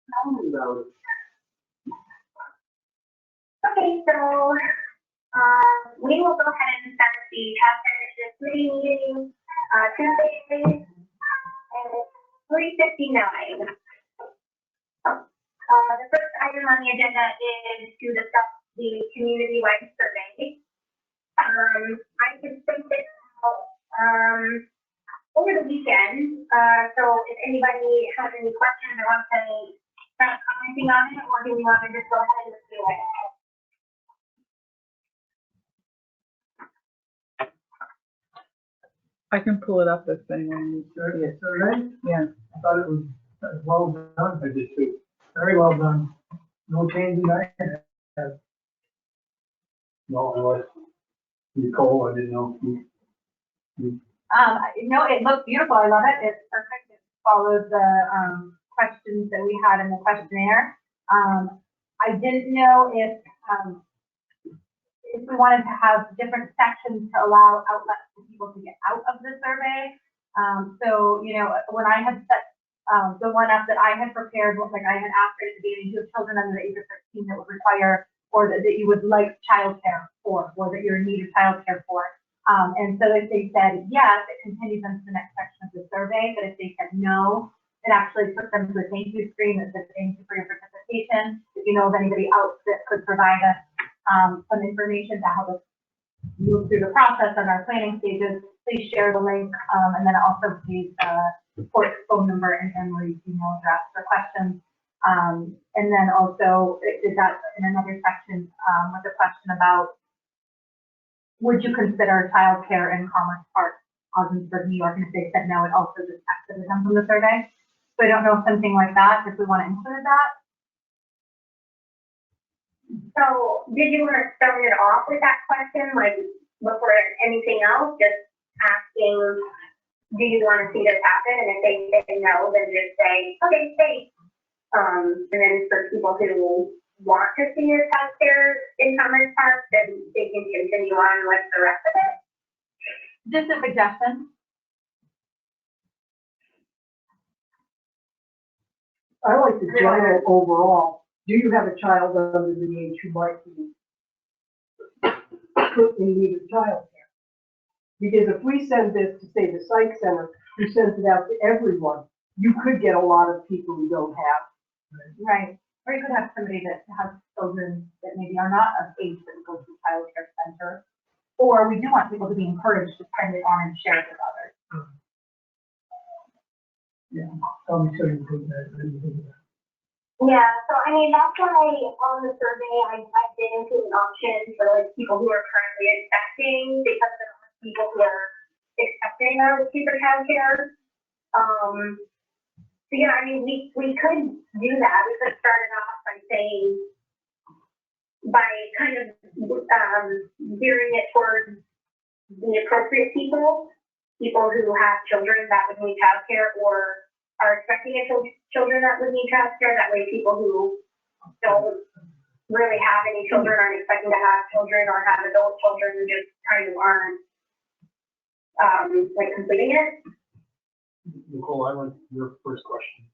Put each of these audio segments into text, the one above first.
Tell me about it. Okay, so we will go ahead and start the Childcare Initiative Committee meeting Tuesday, and it's 3:59. The first item on the agenda is to discuss the community-wide survey. I just sent it out over the weekend, so if anybody has any questions or wants to start commenting on it, or do we want to just go ahead and do it? I can pull it up if anyone needs to. Yes, all right. Yeah. I thought it was well done. I did too. Very well done. No changes I had. No, I was Nicole. I didn't know. No, it looks beautiful. I love it. It's perfect. It follows the questions that we had in the questionnaire. I didn't know if we wanted to have different sections to allow outlets for people to get out of the survey. So, you know, when I had set the one up that I had prepared, was like I had asked for it to be if you have children under the age of 13 that would require, or that you would like childcare for, or that you're in need of childcare for. And so if they said yes, it continues into the next section of the survey. But if they said no, it actually took them to a thank you screen that says thank you for your participation. If you know of anybody else that could provide us some information to help us move through the process on our planning stages, please share the link. And then also please support phone number and Emily's email address for questions. And then also is that in another section with a question about, would you consider childcare in Commerce Park, Ogdensburg, New York? And if they said no, it also just exited them from the survey. So I don't know if something like that, if we want to include that. So did you want to start it off with that question, like before anything else, just asking, do you want to see this happen? And if they say no, then just say, okay, thanks. And then for people who want to see your childcare in Commerce Park, then they can continue on with the rest of it. Just a suggestion. I like the general overall. Do you have a child under the age who might be in need of childcare? Because if we send this to, say, the psych center, who sends it out to everyone, you could get a lot of people who don't have. Right. Or you could have somebody that has children that maybe are not of age that would go to a child care center. Or we do want people to be encouraged to send it on and share it with others. Yeah, I'll be sure you do that. Yeah, so I mean, that's why on the survey I did include an option for like people who are currently expecting, because there are people who are expecting a cheaper childcare. So yeah, I mean, we could do that. We could start it off by saying, by kind of gearing it towards the appropriate people who have children that would need childcare or are expecting children that would need childcare. That way, people who don't really have any children, aren't expecting to have children, or have adult children, just kind of aren't like completing it. Nicole, I like your first question.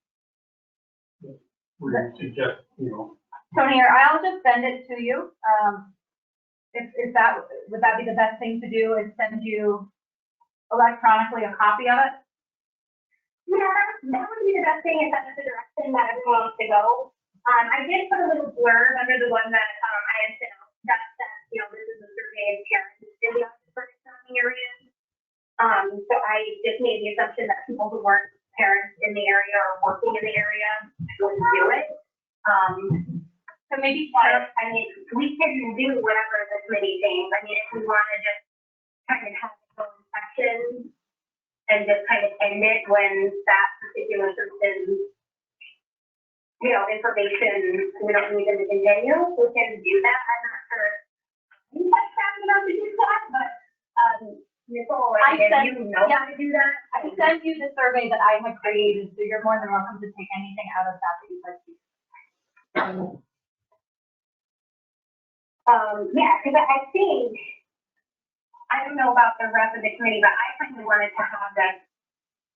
Where you suggest, Tony, or I'll just send it to you. If that would that be the best thing to do? Is send you electronically a copy of it? Yeah, that would be the best thing if that's the direction that everyone wants to go. I did put a little blurb under the one that I had sent out that says, this is a survey of parents in the Ogdensburg surrounding areas. So I just made the assumption that people who weren't parents in the area or working in the area wouldn't do it. So maybe, I mean, we can do whatever the committee thinks. I mean, if we want to just kind of have a section and just kind of end it when that particular person, information, we don't need them to continue, we can do that. I'm not sure you guys have enough to do that, but Nicole, how to do that? I sent you the survey that I had created, so you're more than welcome to take anything out of that you'd like to. Yeah, because I think, I don't know about the rest of the committee, but I kind of wanted to have that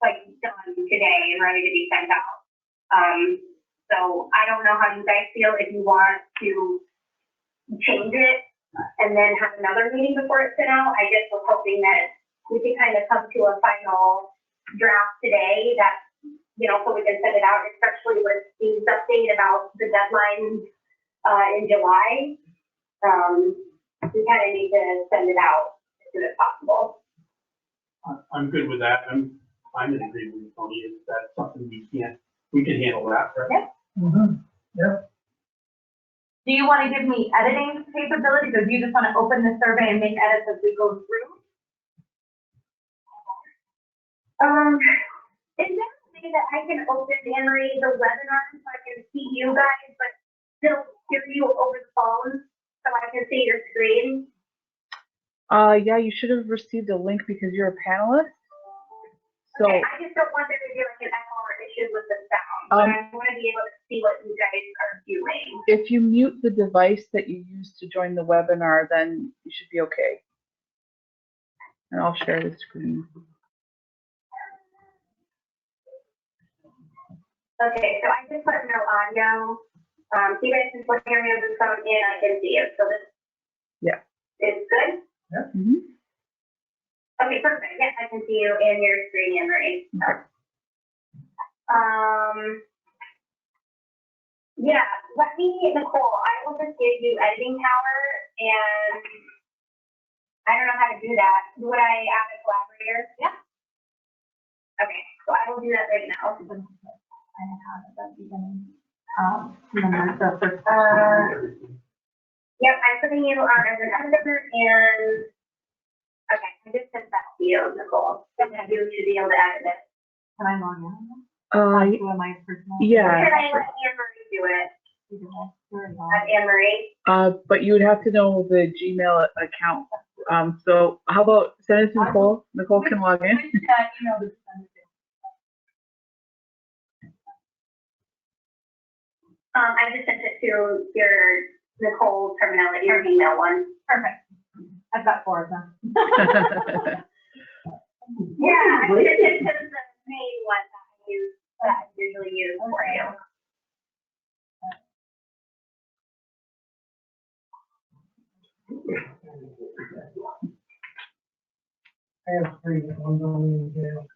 like done today and ready to be sent out. So I don't know how you guys feel, if you want to change it and then have another meeting before it's sent out. I just was hoping that we could kind of come to a final draft today that, you know, so we can send it out, especially with the update about the deadline in July. We kind of need to send it out as soon as possible. I'm good with that. I'm in agreement with Tony. If that's something we can handle that, right? Yep. Mm-hmm. Do you want to give me editing capabilities, or do you just want to open the survey and make edits as we go through? Is there a way that I can open and read the webinar so I can see you guys, but still hear you over the phone so I can see your screen? Yeah, you should have received a link because you're a panelist. So, Okay, I just don't want there to be like an echo or issues with the sound, but I want to be able to see what you guys are doing. if you mute the device that you use to join the webinar, then you should be okay. And I'll share the screen. Okay, so I just put no audio. So you guys can put hear me over the phone and I can see you. So this is good? Mm-hmm. Okay, perfect. Yes, I can see you and your screen, Anne Marie. Yeah, let me, Nicole, I will just give you editing power, and I don't know how to do that. Would I add a collaborator? Yeah. Okay, so I will do that right now. I have it at the beginning. So first, Yep, I'm putting you on as an editor, and okay, I just sent that to you, Nicole. And you should be able to edit it. can I log in? Uh, To my personal. yeah. Should I let Anne Marie do it? Anne Marie? But you would have to know the Gmail account. So how about send it to Nicole? Nicole can log in. I just sent it to your Nicole terminality, your email one. Perfect. I've got 4 of them. Yeah, I sent it to the main one that I usually use for you. I have 3, I'm going in jail.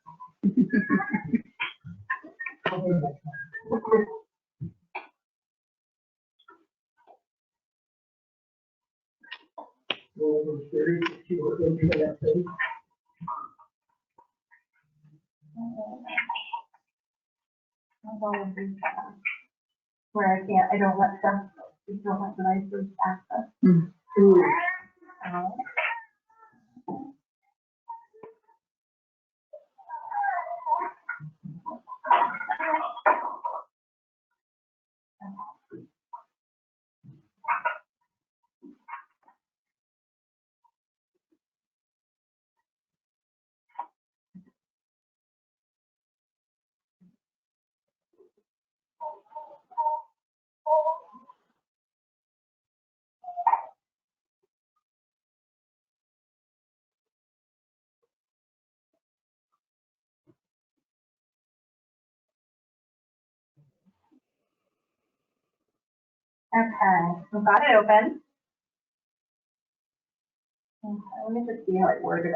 Where I don't let stuff, I don't let devices access. Okay, so got it open. Okay, let me just see how it worded it.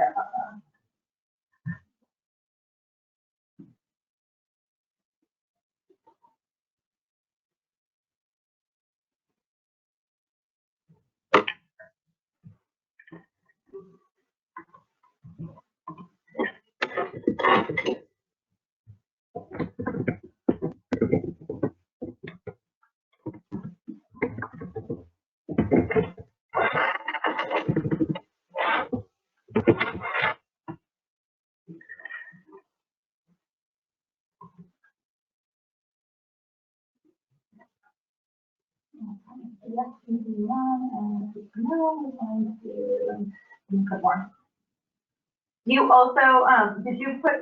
You also, did you put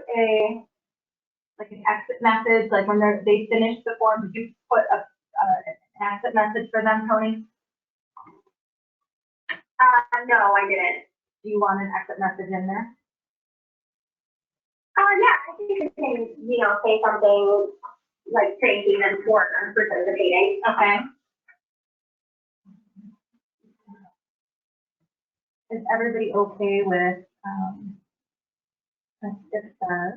like an exit message, like when they finish the form, did you put an exit message for them, Tony? No, I didn't. Do you want an exit message in there? Yeah, I think you can, say something like thanking them for participating. Okay. Is everybody okay with, it says,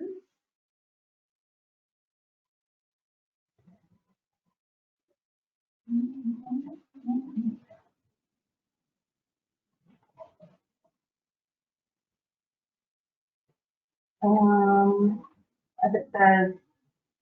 as it says,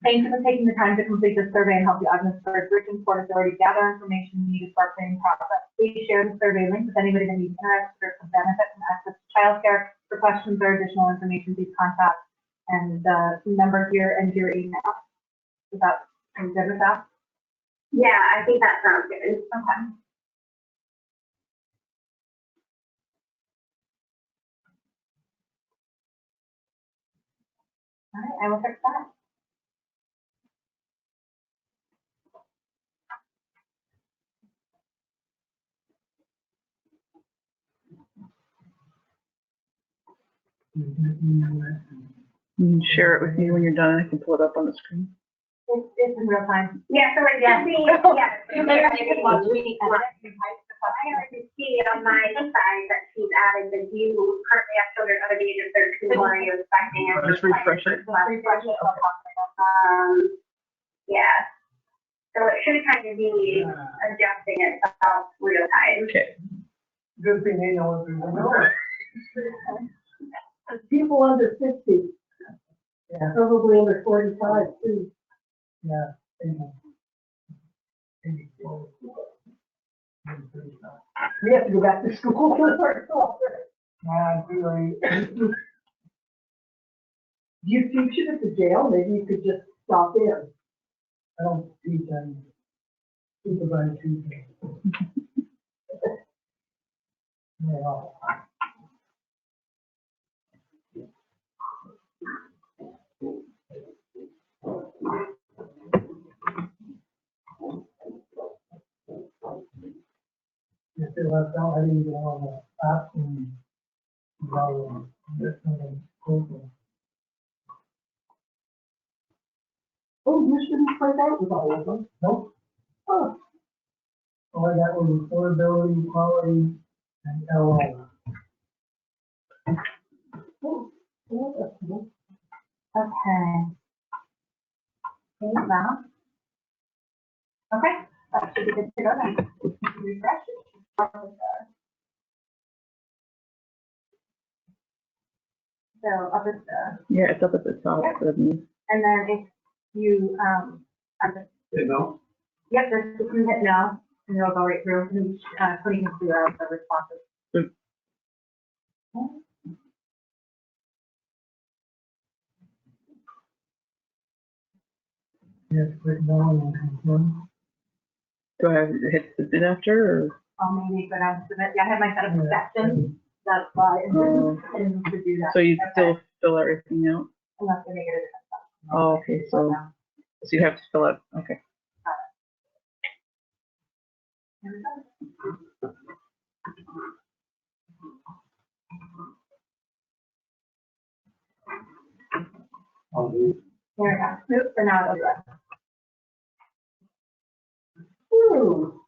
thank you for taking the time to complete this survey and help the Ogdensburg Bridge Port Authority gather information needed for our planning process. Please share the survey link with anybody that needs interest or can benefit from access to childcare. For questions or additional information, please contact and the number here and your email. Is that, are you good with that? Yeah, I think that sounds good. Okay. All right, I will fix that. You can share it with me when you're done. I can pull it up on the screen. It's in real time. Yeah, so it Yeah. should be, yeah. You can watch me edit it and type the question. I can see on my side that she's added the do you currently have children under the age of 13, what are you expecting? And Just refresh it. Just refresh it. I'll talk about Yeah. So it should kind of be adjusting itself real time. Okay. Good thing they know what they're doing. People under 50, Yeah, probably under 45 too. yeah. Maybe 12. Maybe 35. We have to go back to school for our daughter. Yeah, too late. Do you teach it at the jail? Maybe you could just stop in. I don't teach them. Supervise teaching. Yeah. If they left out, I didn't get on the app and this one cool. Oh, you shouldn't play that with all of them. Nope. Oh, All I got was affordability, quality, and LO. oh, that's cool. Okay. Save that. Okay, that should be good to go then. Refresh it. So up at the, Yeah, it's up at the top of me. and then if you, You know? yep, just if you hit no, and it'll go right through, and putting it through the responses. Good. You have to click no and confirm. Do I have to hit submit after or? I'll maybe go down to submit, yeah, I have my set of section, that's why, I didn't to do that. So you Okay. still fill everything out? Unless they make it a Oh, okay, so you have to fill out, okay. I'll do. There we go. Oops, so now it'll do it. Ooh,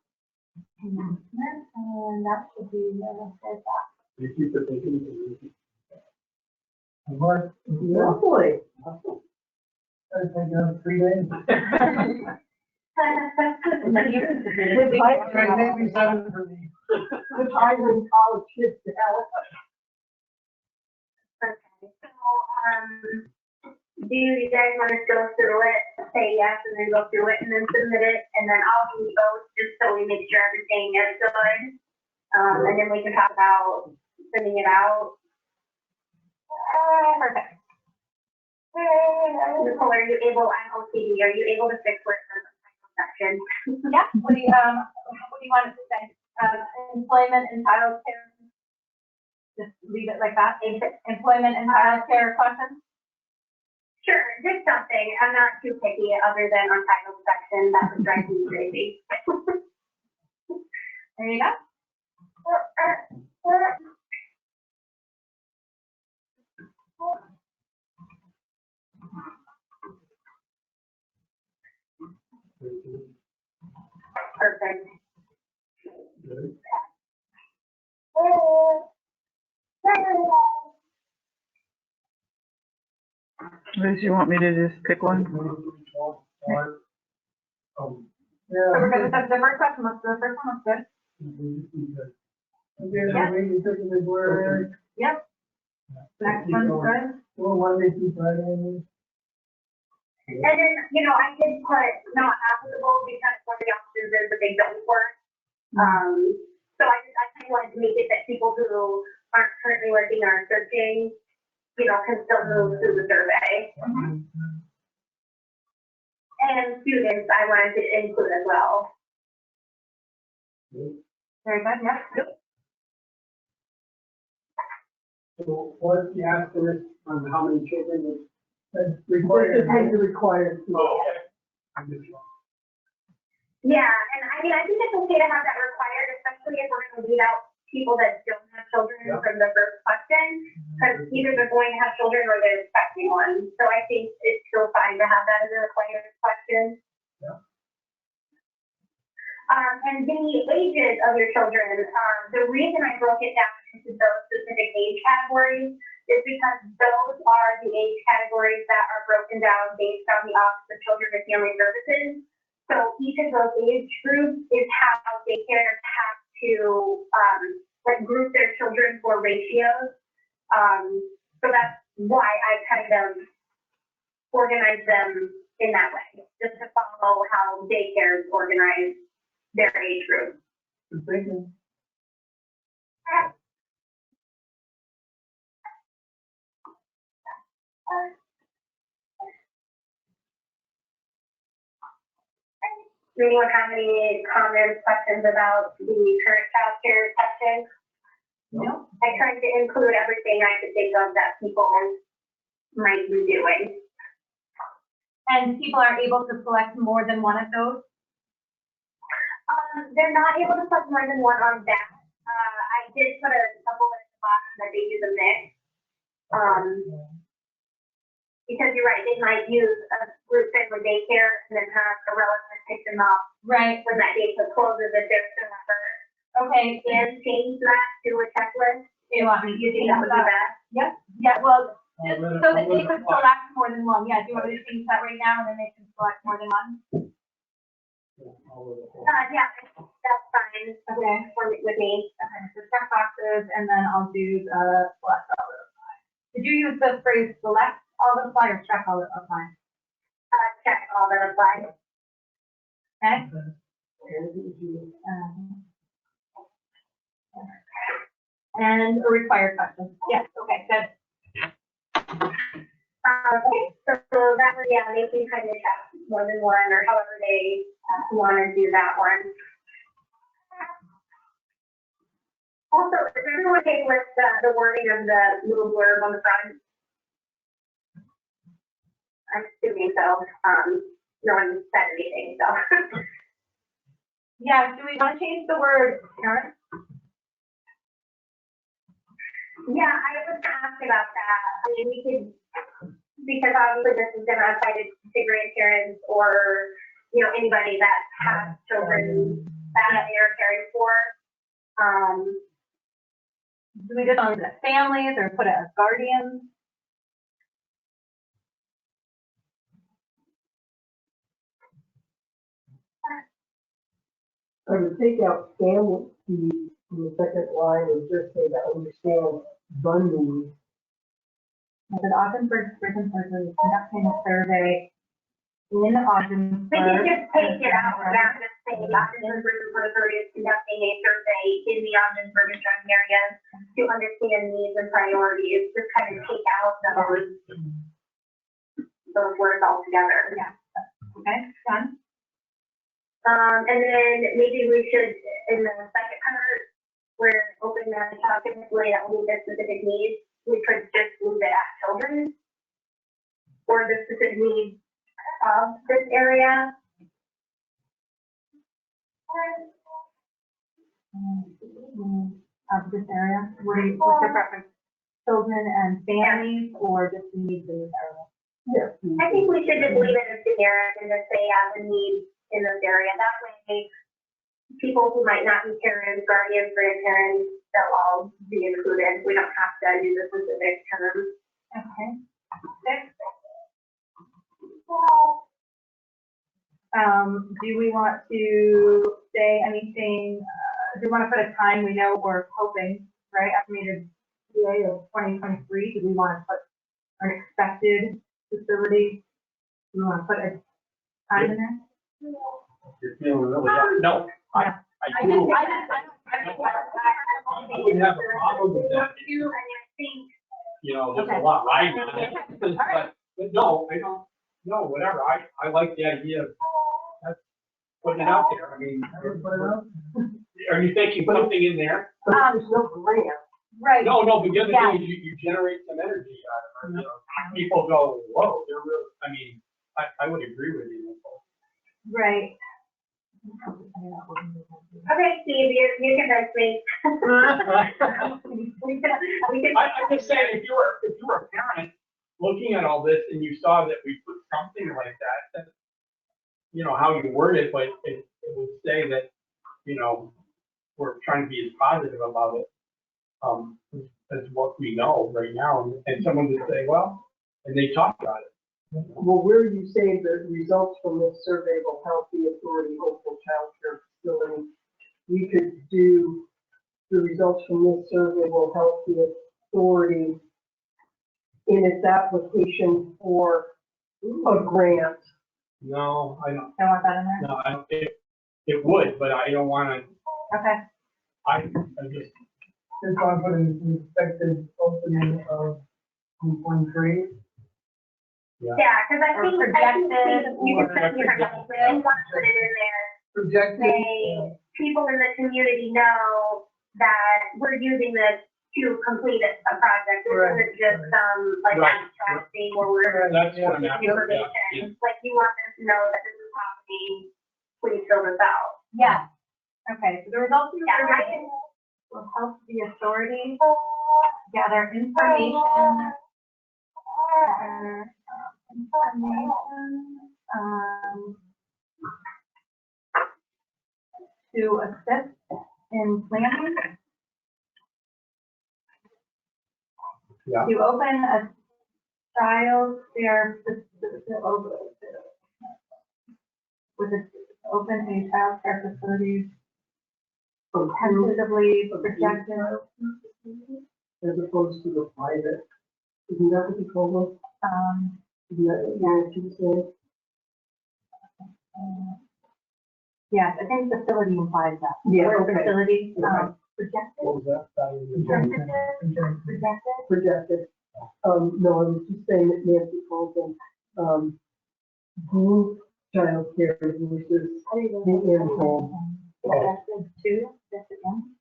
And that should be, there's that. You keep it thinking. And what? lovely. I think of 3 days. And then you can submit it. Maybe 7 for me. Which I in college kids to help. Okay, so, do you guys want to go through it, say yes, and then go through it, and then submit it, and then I'll do both, just so we make sure everything is good. And then we can talk about sending it out. Perfect. Nicole, are you able, I'm OCD, are you able to fix where it's in the section? Yeah, what do you want it to say? Employment and childcare? Just leave it like that, employment and childcare questions? Sure, just something, I'm not too picky, other than on title section, that would drive me crazy. There you go. Perfect. Good. Liz, you want me to just pick one? Yeah. So we're good with the first question, the first one looks good. Yep. Next one's good. Well, one day through Friday. And then, you know, I did put not applicable because one of the options is a big don't work. So I kind of wanted to make it that people who aren't currently working or searching, you know, can still move through the survey. And students, I wanted to include as well. Very good, yep. So what's the asterisk on how many children is This required? is the required. Yeah, and I mean, I think it's okay to have that required, especially if we're going to leave out people that don't have children from the first question, because either they're going to have children or they're expecting one. So I think it's still fine to have that as a required question. Yeah. And the ages of your children, the reason I broke it down into those specific age categories is because those are the age categories that are broken down based on the Office of Children and Family Services. So each of those age groups is how daycares have to like group their children for ratios. So that's why I kind of organize them in that way, just to follow how daycares organize their age groups. Good thinking. Anyone have any comments, questions about the current childcare section? No. I tried to include everything I could think of that people might be doing. And people are able to select more than one of those? They're not able to put more than one on that. I did put a couple in the box that they use a mix. Because you're right, they might use a group family daycare and then have a relative pick them up Right. when that daycare closes if they're still member. Okay. And change that to a checklist. You want me to You think that would be best? Yep, yeah, well, just so that they could select more than one, yeah, do you want me to change that right now, and then they can select more than one? Yeah, that's fine. Okay. With me. Okay, so check boxes, and then I'll do the select all that apply. Did you use the phrase select all that apply or check all that apply? Check all that apply. Okay? And a required question, yes, okay, good. Okay, so that was, yeah, they can kind of check more than one or however they want to do that one. Also, is everyone okay with the wording of the little blurb on the front? I'm assuming so. No one said anything, so. Yeah, do we want to change the word parent? Yeah, I was asked about that. I mean, we could, because obviously this is going to apply to grandparents or, you know, anybody that has children that they are caring for. Do we just want it as families or put it as guardians? I would take out family in the second line and just say that understand the needs. As an Ogdensburg person is conducting a survey in Ogdensburg. We can just take it out without just saying the Ogdensburg River Authority is conducting a survey in the Ogdensburg and surrounding areas to understand needs and priorities. Just kind of take out those words altogether. Yeah. Okay, done. And then maybe we should, in the second part, where opening the child care facility that will meet their specific needs, we could just leave it at children or the specific needs of this area. Of this area, what's your preference? Children and families or just the needs in this area? Yes. I think we should just leave it as generic and just say, the needs in this area. That way, people who might not be parents, guardians, grandparents, they'll all be included. We don't have to use a specific term. Okay. 6. Do we want to say anything, do we want to put a time? We know we're hoping, right, estimated PA of 2023. Do we want to put an expected facility? Do we want to put a time in there? You're feeling really, no, I I do. wouldn't have a problem with that. I think, You know, there's Okay. a lot riding on it. But no, I don't, no, whatever, I like the idea of putting it out there, I mean, are you thinking something in there? But there's no grant. Right. No, but the other thing is you generate some energy out of it, you know, people go, whoa, they're real, I mean, I would agree with you, Nicole. Right. okay, Steve, you convinced me. We can. I'm just saying, if you were a parent looking at all this and you saw that we put something like that, then, you know, how you word it, but it would say that, you know, we're trying to be as positive about it, as what we know right now, and someone would say, well, and they talk about it. Well, where are you saying the results from this survey will help the authority hopeful childcare facility? We could do the results from this survey will help the authority in its application for a grant. No, I don't, Don't want that in there? no, I don't, it would, but I don't wanna, Okay. I just. Just want to put an expected opening of 2023. Yeah, because I think you can put your, really want to put it in there. Projected. Say, people in the community know that we're using this to complete a project. This isn't just like Right. abstract thing where we're That's what I'm giving after, yeah. information. Like you want them to know that this is happening, please fill this out. Yeah. Okay, so the results of the Yeah, survey will help the authority gather information. To assist in planning. Yeah. To open a child care with a open a child care facility tentatively projected. As opposed to the private. Isn't that what you told us? Isn't that what you said? Yes, I think facility implies that. Yeah, Word okay. Facility, Okay. projected, What was that? projected. Projected. No, I was just saying that Nancy called them, group childcare versus the in-home. Projected to, that's again.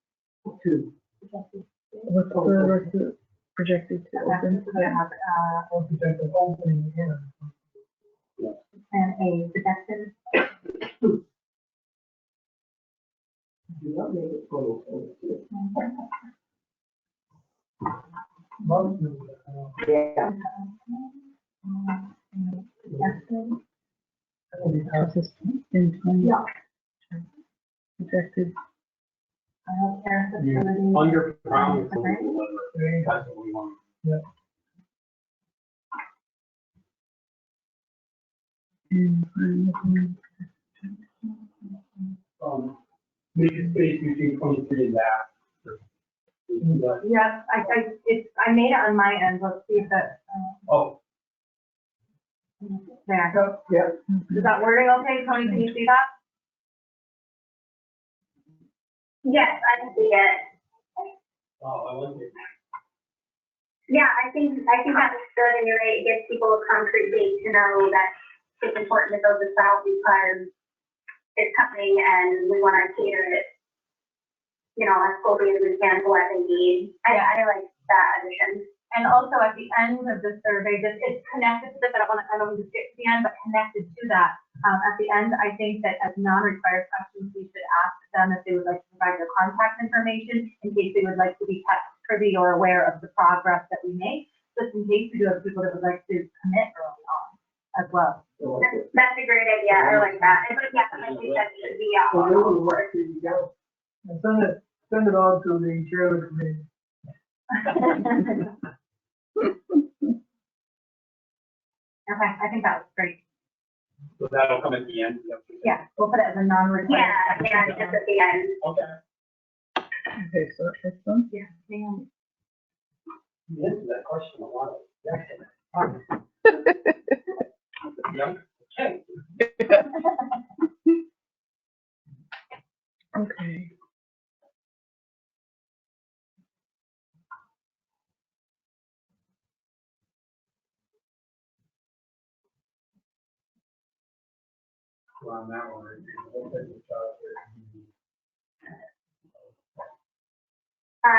Two. Projected to. What's the rest of it projected to open? Projected opening in. And a projected. Do not make it 2022. Most of it, Yeah. Projected. In 20. Yeah. Projected. Childcare facility. Under promise and Okay. deliver, that's what we want. Make a space between 23 and that. Yes, I made it on my end, let's see if that, Oh, there. Yeah. Is that wording okay, Tony, can you see that? Yes, I can see it. I like it. Yeah, I think that was good, and you're right, it gives people a concrete base to know that it's important to build this out because it's coming and we want to cater it, you know, as closely as we can to what they need. I like that addition. And also at the end of the survey, just it's connected to this, I don't want to just get to the end, but connected to that. At the end, I think that as non-required questions, we should ask them if they would like to provide their contact information in case they would like to be kept privy or aware of the progress that we make. Just in case we do have people that would like to commit early on. as well. That's a great idea, I like that, and but yeah, I think that should be, So where do you go? And send it on to the chair of the committee. Okay, I think that was great. So that'll come at the end. Yeah, we'll put it as a non-required. yeah, just at the end. Okay. Okay, so this one? Yeah, man. You answered that question a lot. Yeah. Okay. Okay. Well, on that one,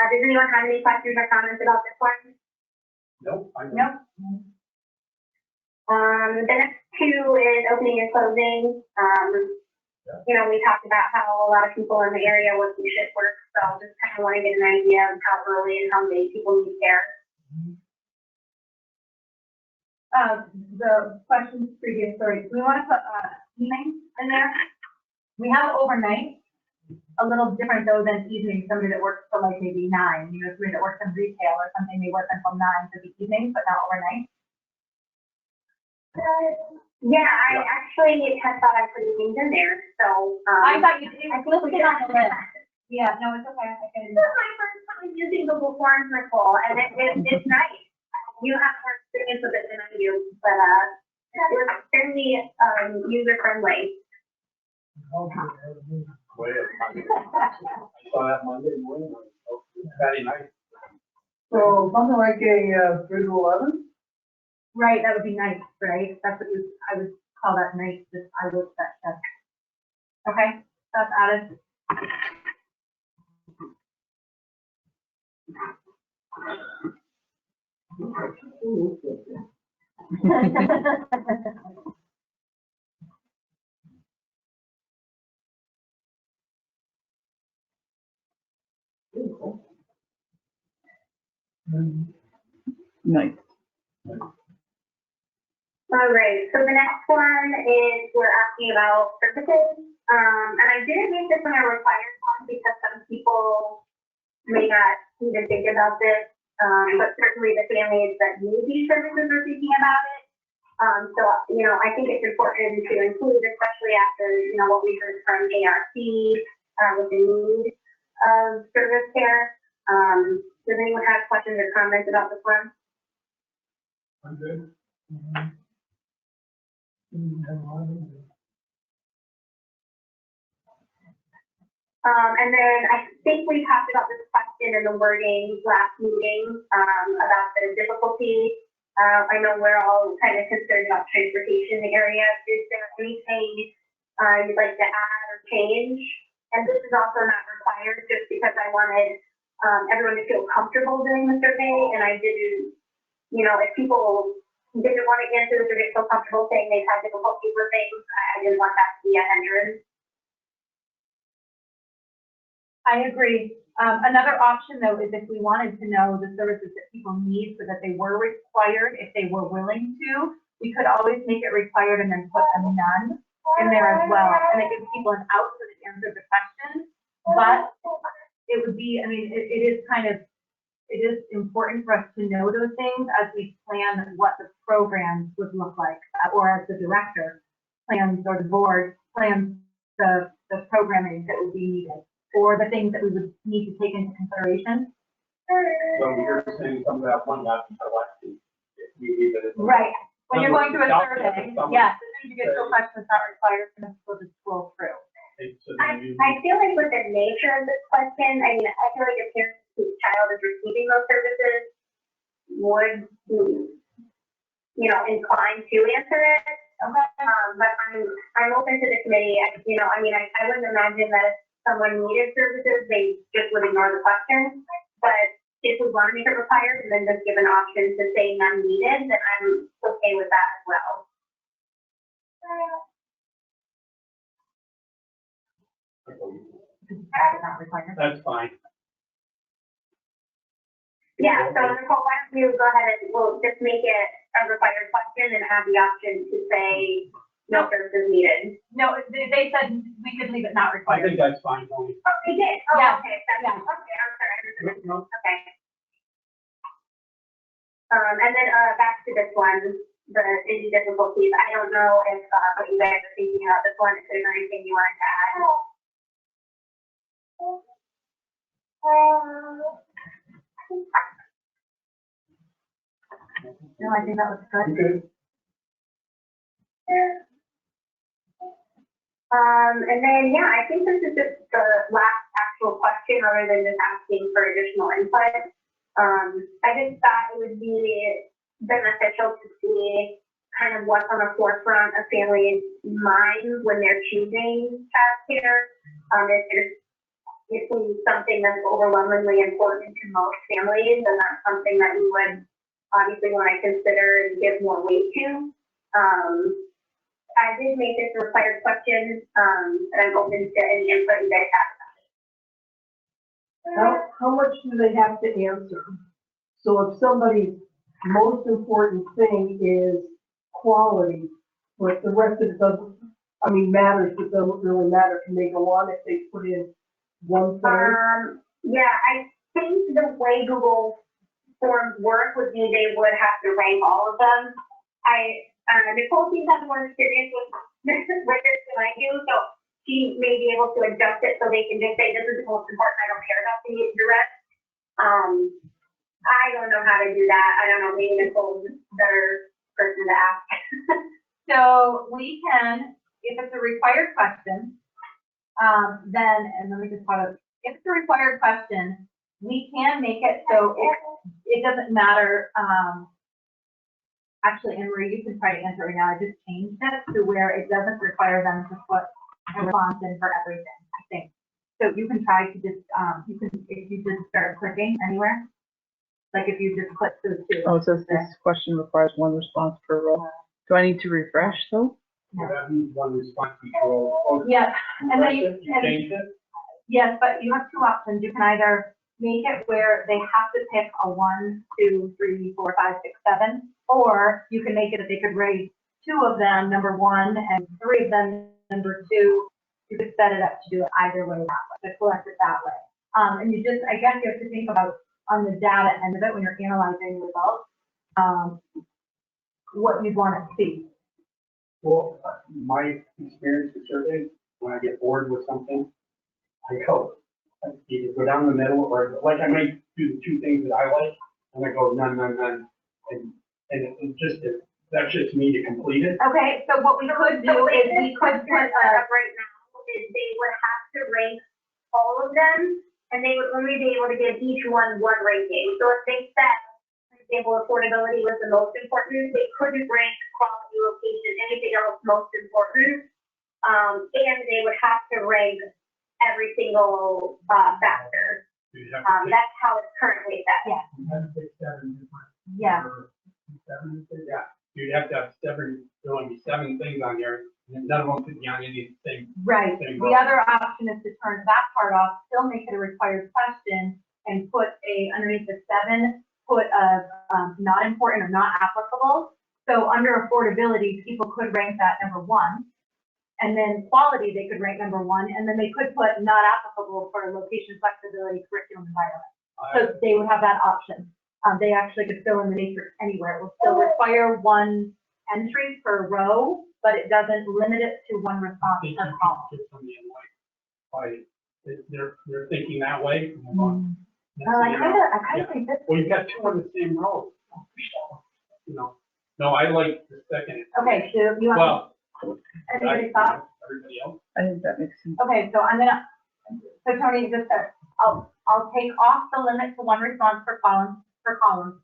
Does anyone have any questions or comments about this one? nope, I know. Nope. The next two is opening and closing. You know, we talked about how a lot of people in the area working shift work, so just kind of want to get an idea of how early and how late people need care. The questions previous, sorry, we want to put, evening in there. We have overnight, a little different though than evening, somebody that works till like maybe 9, you know, somebody that works in retail or something, they work until 9 for the evening, but not overnight. Yeah, I actually had thought I put things in there, so. I thought you, I it think was we on the can. list. Yeah, no, it's okay, I can. This is my first time using Google Forms, Nicole, and it's nice. You have more experience with it than I do, but, it's fairly, user friendly. Wait, I saw that Monday morning. Friday night. So something like a 3 to 11? Right, that would be nice, right? That's what I would call that nice, just I would set that. Okay, that's added. Nice. All right, so the next one is we're asking about services. And I didn't make this one a required one because some people may not even think about this. But certainly the families that need these services are thinking about it. So, you know, I think it's important to include, especially after, you know, what we heard from ARC, with the need of service care. Does anyone have questions or comments about this one? I'm good. And then I think we talked about this question in the wording last meeting, about the difficulty. I know we're all kind of concerned about transportation in the area. Is there anything you'd like to add or change? And this is also not required, just because I wanted everyone to feel comfortable doing the survey, and I didn't, you know, if people didn't want to answer this or get so comfortable saying they've had difficulty with things, I didn't want that to be a hindrance. I agree. Another option though is if we wanted to know the services that people need so that they were required, if they were willing to, we could always make it required and then put a none in there as well. And it gives people an out so they answer the question. But it would be, I mean, it is kind of, it is important for us to know those things as we plan what the programs would look like, or as the director plans or the board plans the programming that would be needed, or the things that we would need to take into consideration. So you're saying some of that one not selected. Right. When you're going through a Without survey, someone- yes, as soon as you get to a question that's not required, then we'll just scroll through. I feel like with the nature of this question, I mean, I feel like if parents whose child is receiving those services would be, you know, inclined to answer it. But I'm open to the committee. You know, I mean, I wouldn't imagine that if someone needed services, they just would ignore the question. But if we want to make it required and then just give an option to say none needed, then I'm okay with that as well. Not required. That's fine. Yeah, so Nicole, why don't you go ahead and we'll just make it a required question and have the option to say no services needed. No, they said we could leave it not I required. think that's fine, Tony. Oh, they did? Oh, Yeah. okay, that's, Yeah. okay, I'm sorry, I misunderstood. No, Okay. And then, back to this one, the indie difficulties. I don't know if, what you guys are thinking about this one, if there's anything you wanted to add. No, I think that was good. good. And then, yeah, I think this is just the last actual question, other than just asking for additional input. I just thought it would be beneficial to see kind of what's on the forefront of families' minds when they're choosing childcare. If there's something that's overwhelmingly important to most families, and that's something that we would obviously want to consider and give more weight to. I did make this a required question, and I'm open to any input you guys have. How much do they have to answer? So if somebody's most important thing is quality, but the rest of it doesn't, matters, but doesn't really matter, can they go on if they put in one thing? Yeah, I think the way Google Forms work would be they would have to rank all of them. Nicole seems to have more experience with this than I do, so she may be able to adjust it so they can just say, this is the most important, I don't care about the rest. I don't know how to do that. I don't know, maybe Nicole's a better person to ask. So we can, if it's a required question, then, and let me just pause. If it's a required question, we can make it so it doesn't matter. Actually, Anne Marie, you can try to answer right now. I just changed it to where it doesn't require them to put a response in for everything, I think. So you can try to just, if you just start clicking anywhere, like if you just click those two. Oh, it says this question requires one response per row. Do I need to refresh though? That means one response control. Yeah, and then you can, Change it. yes, but you have two options. You can either make it where they have to pick a 1, 2, 3, 4, 5, 6, 7, or you can make it that they could rate 2 of them number 1 and 3 of them number 2. You could set it up to do it either way that way, to collect it that way. And you just, I guess you have to think about on the data end of it when you're analyzing results, what you'd want to see. Well, my experience with surveys, when I get bored with something, I either go down the middle, or like I might do the 2 things that I like, and I go none, and that's just me to complete it. Okay, so what we could do is we could put right now is they would have to rank all of them, and they would only be able to give each one ranking. So if they said, for example, affordability was the most important, they couldn't rank quality, location, anything else most important. And they would have to rank every single factor. That's how it's currently set. Yeah. You have to pick 7 different. Yeah. or 7 different. Yeah, you'd have to have 7, there would be 7 things on there, and none of them could be on any of the same. Right. Same The row. other option is to turn that part off, still make it a required question, and put underneath the 7, put a not important or not applicable. So under affordability, people could rank that number 1. And then quality, they could rank number 1, and then they could put not applicable for location, flexibility, curriculum, environment. So they would have that option. They actually could fill in the matrix anywhere. It will still require 1 entry per row, but it doesn't limit it to 1 response Think per you column. could get somebody in they're thinking that way. Move on. Well, I kind of think this. Well, you've got 2 on the same row. No, I like the second. Okay, so you want, anybody thoughts? Everybody else? I think that makes sense. Okay, so so Tony, just, I'll take off the limit to 1 response per column,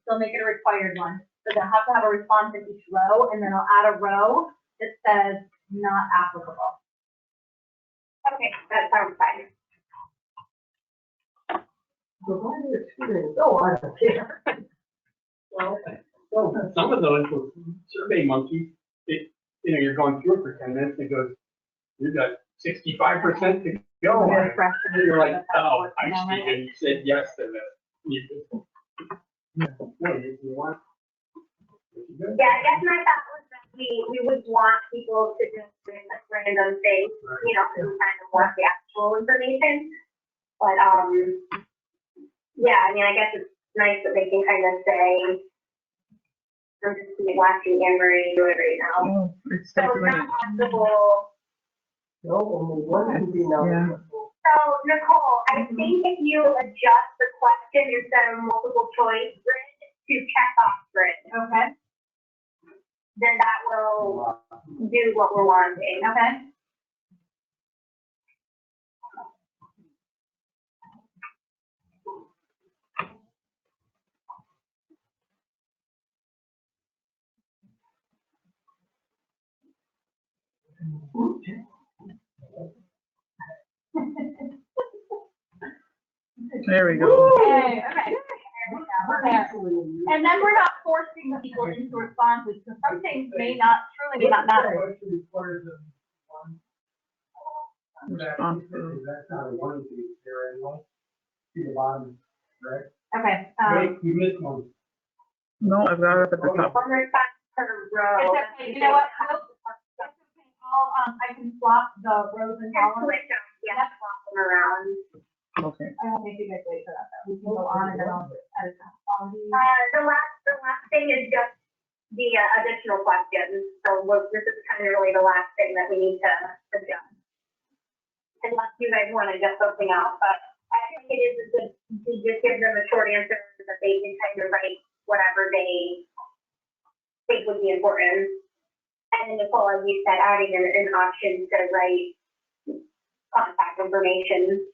still make it a required one. So they'll have to have a response in each row, and then I'll add a row that says not applicable. Okay, that sounds fine. Provide experience, oh, I don't care. Well, some of those were survey monkeys, you're going through it for 10 minutes, and it goes, you've got 65% to go. Refresh. And you're like, oh, I see, and you said yes to this. No, you want, Yeah, I guess my thought was that we would want people to just bring like random things, you know, to kind of want the actual information. But, yeah, I mean, I guess it's nice that they can kind of say, I'm just watching Anne-Marie do it right now. Oh, it's So like it's right. not possible. No, only one can be nominated. So Nicole, I think if you adjust the question instead of multiple choice grid to check off grid, Okay, then that will do what we're wanting. okay. There we go. Okay, okay. Okay. And then we're not forcing the people into responses, because some things may not, truly may not matter. That's not a one piece there anyway. See the bottom, right? Okay, Wait, you missed one. No, I've got it up at the top. One response per row. it's okay, you know what? I can swap the rows and Just columns. switch them, yeah, swap them around. Okay. I won't make you guys wait for that, though. We can go on and then I'll edit that. The last thing is just the additional questions. So this is kind of really the last thing that we need to adjust. Unless you guys want to adjust something else, but I think it is good to just give them a short answer so that they can kind of write whatever they think would be important. And then Nicole, as you said, adding an option to write contact information.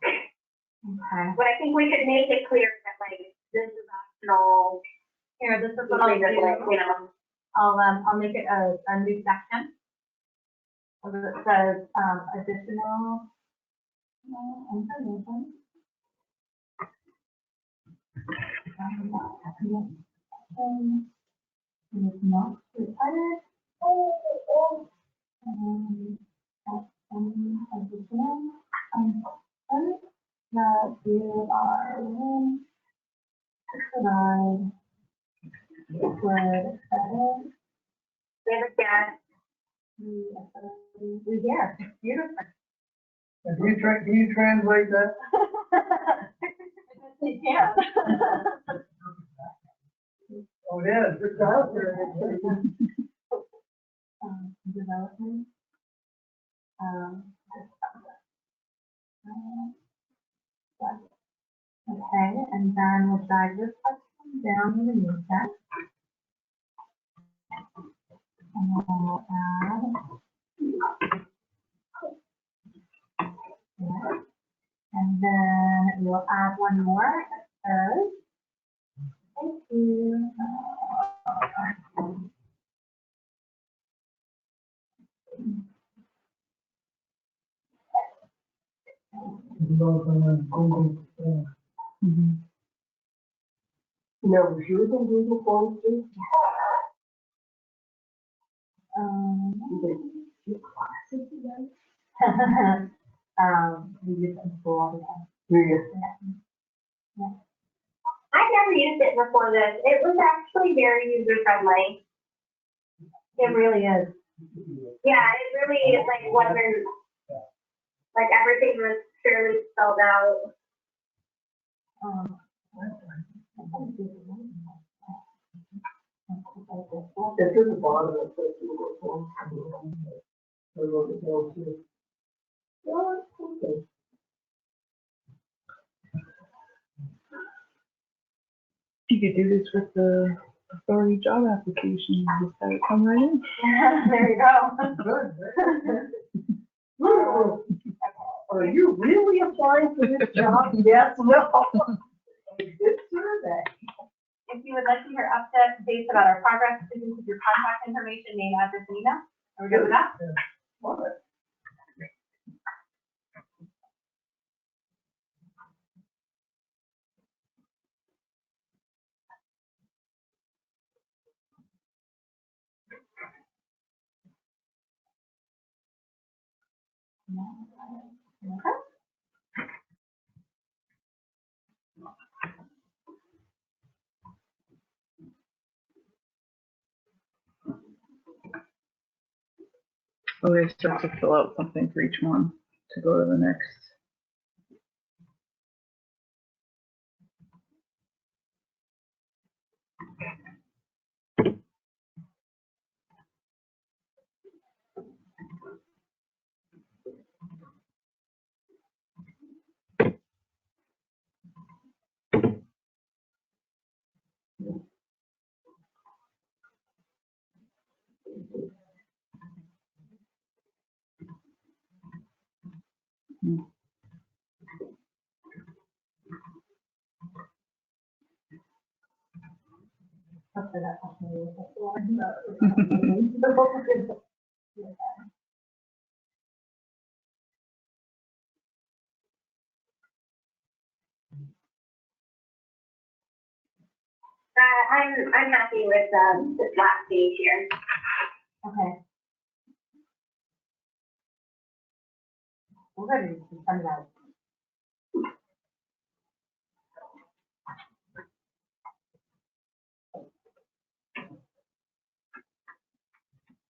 Okay. But I think we should make it clear that like this is optional. Here, this is what I'll do. You know. I'll make it a new section. It says, additional information. And it's not required. Additional that you are willing to provide with edit. We have a chat. Yes, beautiful. And can you translate that? Yeah. Oh, yeah, it's out there. Development. Okay, and then we'll drag this section down underneath that. And then we'll add. Yeah. And then we'll add one more that says, thank you. Google. Now, was yours in Google Forms too? We use it in school all the time. Yeah. I never used it before this. It was actually very user friendly. It really is. Yeah, it really like wasn't like everything was fairly spelled out. It's at the bottom of the Google Forms. I wrote it down too. Oh, okay. You could do this with the authority job application. You just have it come right in. There you go. Good. Are you really applying for this job? Yes, no. Good survey. If you would like to hear updates about our progress, please include your contact information, name, address, and email. Are we good with that? Love it. Okay. Oh, they still have to fill out something for each one to go to the next. Hopefully that's not me. I'm happy with, this last page here. Okay. We're ready to send it out.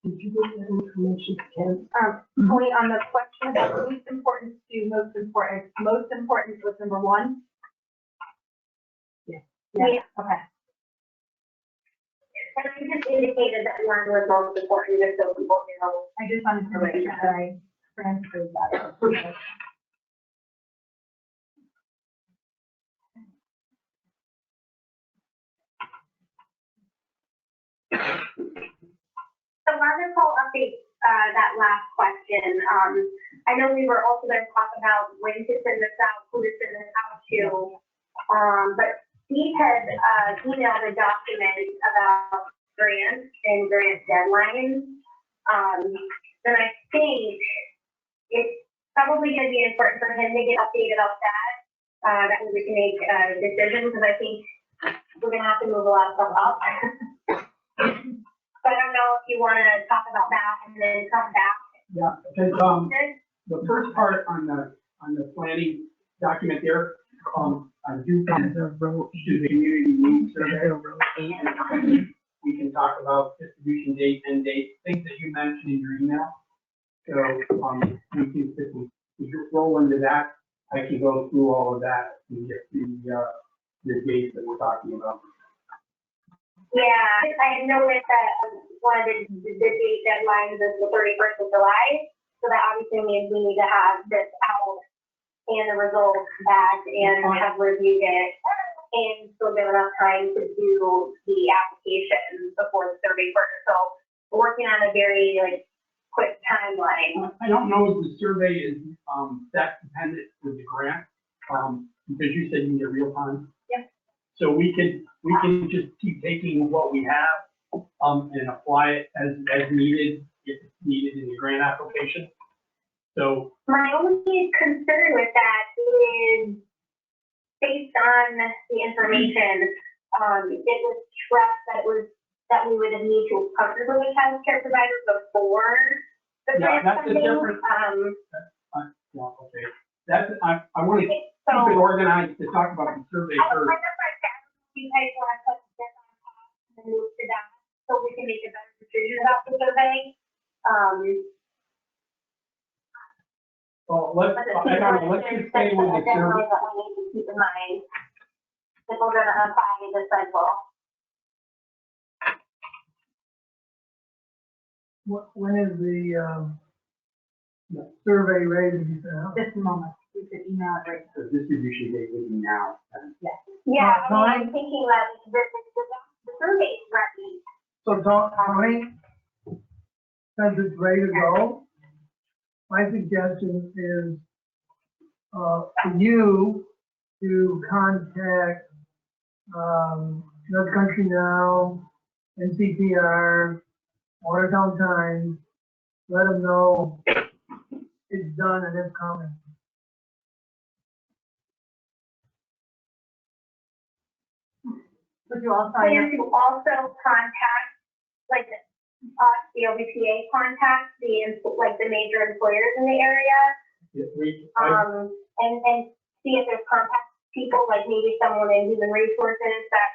Did you get that information, Ken? Tony, on the question about least important to most important was number 1? Yeah. Yeah, okay. And I just indicated that one was most important, just so people know. I just wanted to make sure that I transferred that. So wonderful update, that last question. I know we were also going to talk about when to send this out, who to send this out to. But Steve had, emailed a document about grants and grant deadlines. And I think it's probably going to be important for him to get updated about that. That way we can make a decision, because I think we're going to have to move a lot of stuff up. So I don't know if you want to talk about that and then come back. Yeah, because, the first part on the planning document there, I do come The row to the community needs survey. the row 8. We can talk about distribution date, end date, things that you mentioned in your email. So, we can, if we just roll into that, I can go through all of that and get the dates that we're talking about. Yeah, I had noticed that one of the date deadlines is the 31st of July. So that obviously means we need to have this out and the results back and have reviewed it and still give enough time to do the application before the survey first. So we're working on a very quick timeline. I don't know if the survey is, that dependent with the grant, because you said you need real time. Yeah. So we can just keep taking what we have, and apply it as needed, if it's needed in the grant application. So, My only concern with that is based on the information, it was stressed that we would need to partner with a childcare provider before the yeah, grant that's a funding. different, yeah, okay. That's, I want to keep So it organized to talk about the survey I first. wonder if you guys want to put this on top and then move to that, so we can make a better decision about the survey. Well, let's just stay with the survey. That we need to keep in mind if we're gonna apply the cycle. When is the survey ready to be sent out? Just a moment. You could email it right. The distribution date would be now. Yeah, Tony? I'm thinking that the survey's ready. So Tony, since it's ready to go, my suggestion is, for you to contact, North Country Now, NCPR, Watertown Times, let them know it's done and it's coming. Would you also, And to also contact, the OBPA contact the major employers in the area, and see if there's contact people, like maybe someone in human resources that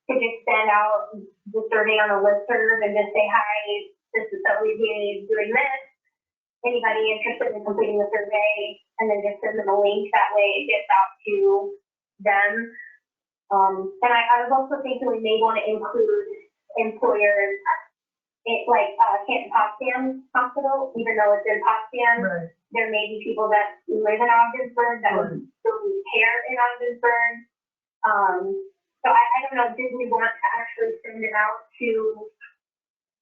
could just send out the survey on a listserv and just say, hi, this is WBA doing this, anybody interested in completing the survey, and then just send them a link, that way it gets out to them. And I was also thinking we may want to include employers, like, Canton Potsdam Hospital, even though it's in Potsdam, Right. there may be people that live in Ogdensburg that would still need care in Ogdensburg. So I don't know, did we want to actually send it out to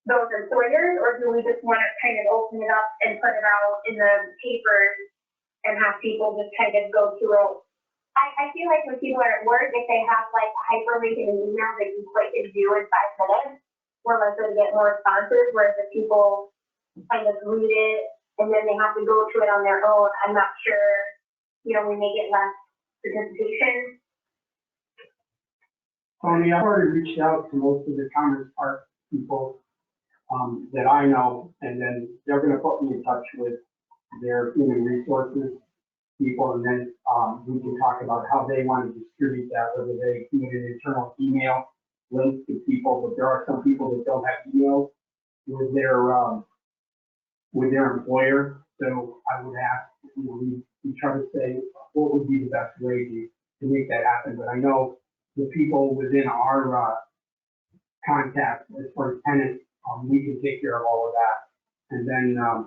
those employers, or do we just want to kind of open it up and put it out in the papers and have people just kind of go through it? I feel like when people are at work, if they have like a hyperlink in an email, they can click and do in 5 minutes. We're likely to get more responses, whereas if people kind of read it and then they have to go to it on their own, I'm not sure, we may get less participation. Tony, I've already reached out to most of the Commerce Park people that I know, and then they're gonna put me in touch with their human resources people, and then we can talk about how they want to distribute that, whether they do an internal email link to people, but there are some people that don't have emails with their employer. So I would ask, we try to say what would be the best way to make that happen. But I know the people within our contacts as far as tenants, we can take care of all of that. And then, I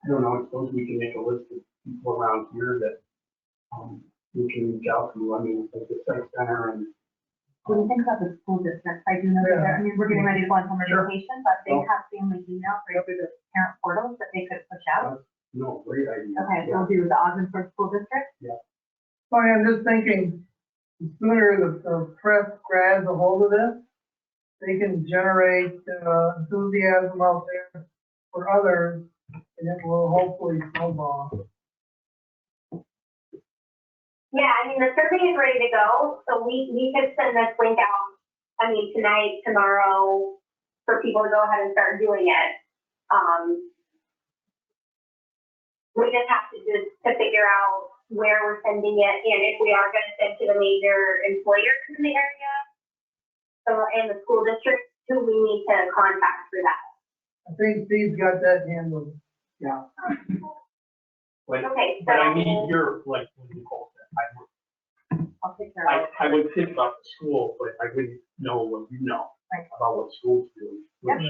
don't know, I suppose we can make a list of people around here that we can reach out to. I mean, like the site center and. When you think about the school districts, I do know that, we're getting ready to go on summer vacation, but they have family emails right through the parent portals that they could push out. No, great idea. Okay, so we'll do the Ogdensburg School District. Oh, I'm just thinking, the sooner the press grabs a hold of this, they can generate enthusiasm out there for others, and it will hopefully snowball. Yeah, I mean, the survey is ready to go, so we could send this link out, tonight, tomorrow, for people to go ahead and start doing it. We just have to figure out where we're sending it, and if we are gonna send to the major employers in the area, and the school district, who we need to contact for that. I think Steve's got that handled. Yeah. But, Okay, but I so- need your, like, what Nicole said, I'll take care of it. I would think about the school, but I wouldn't know what you know Right. about what schools do. Yep.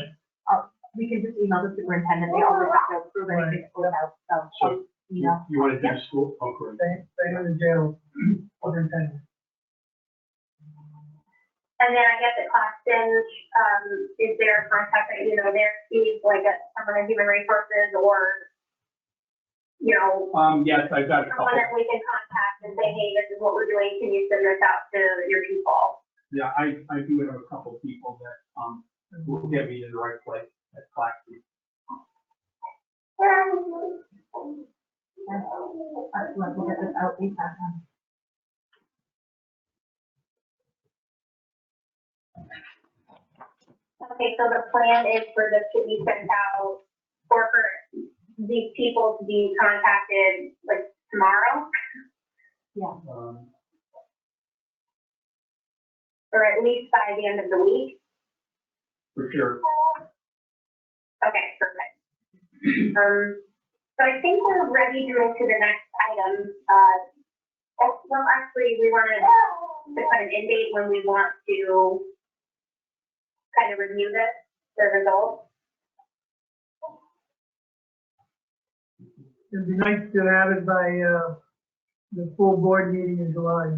We can just email the superintendent, they always have to approve anything that goes out, so, You want to do the school? Oh, great. Stay in the jail, superintendent. And then I guess at Claxton, is there a contact that, there, Steve, like someone in human resources, or, Yes, I've got a someone couple. that we can contact and say, hey, this is what we're doing, can you send this out to your people? Yeah, I do have a couple people that, will get me in the right place at Claxton. we'll get this out ASAP. Okay, so the plan is for this to be sent out, or for these people to be contacted, like, tomorrow, or at least by the end of the week? For sure. Okay, perfect. So I think we're ready to move to the next item. Well, actually, we wanted to put an end date when we want to kind of review this, the results. It'd be nice to have it by, the full board meeting in July.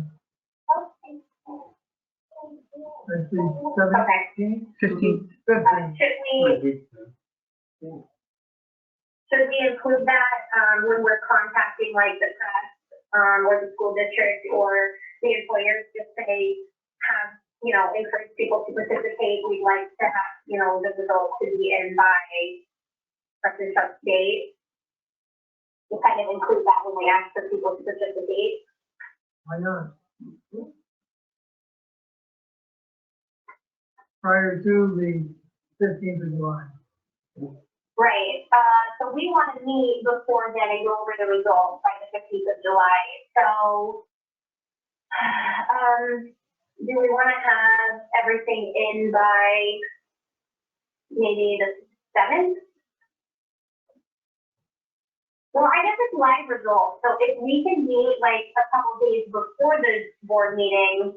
Let's see, 17th? 15th. 15th. Should we include that, when we're contacting like the press, or the school district or the employers, just say, have, encourage people to participate, we'd like to have, the results to be in by such and such date? We kind of include that when we ask for people to participate. Why not? Prior to the 15th of July. Right, so we want to meet before then and go over the results by the 15th of July. So, do we want to have everything in by maybe the 7th? Well, I guess it's live results, so if we can meet like a couple days before the board meeting,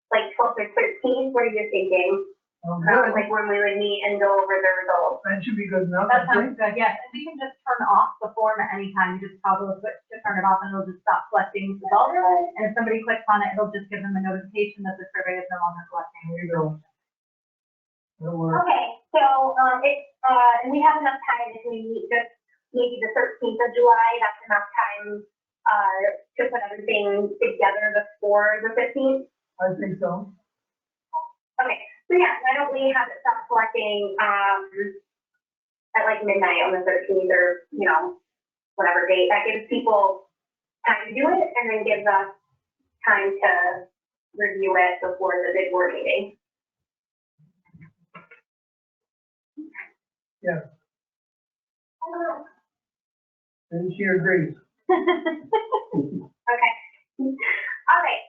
like 12th or 13th, what are you thinking? Good. Like when we would meet and go over the results. That should be good enough. That I think. sounds good, yes, and we can just turn off the form at any time, you just toggle the switch to turn it off and it'll just stop collecting results. And if somebody clicks on it, it'll just give them a notification that the survey is no longer collecting. There you go. That'll work. Okay, so, and we have enough time if we meet just maybe the 13th of July, that's enough time, to put everything together before the 15th. I think so. Okay, so yeah, why don't we have it stop collecting, at like midnight on the 13th or, you know, whatever date. That gives people time to do it and then gives us time to review it before the big board meeting. Yeah. And she agrees. Okay. All right,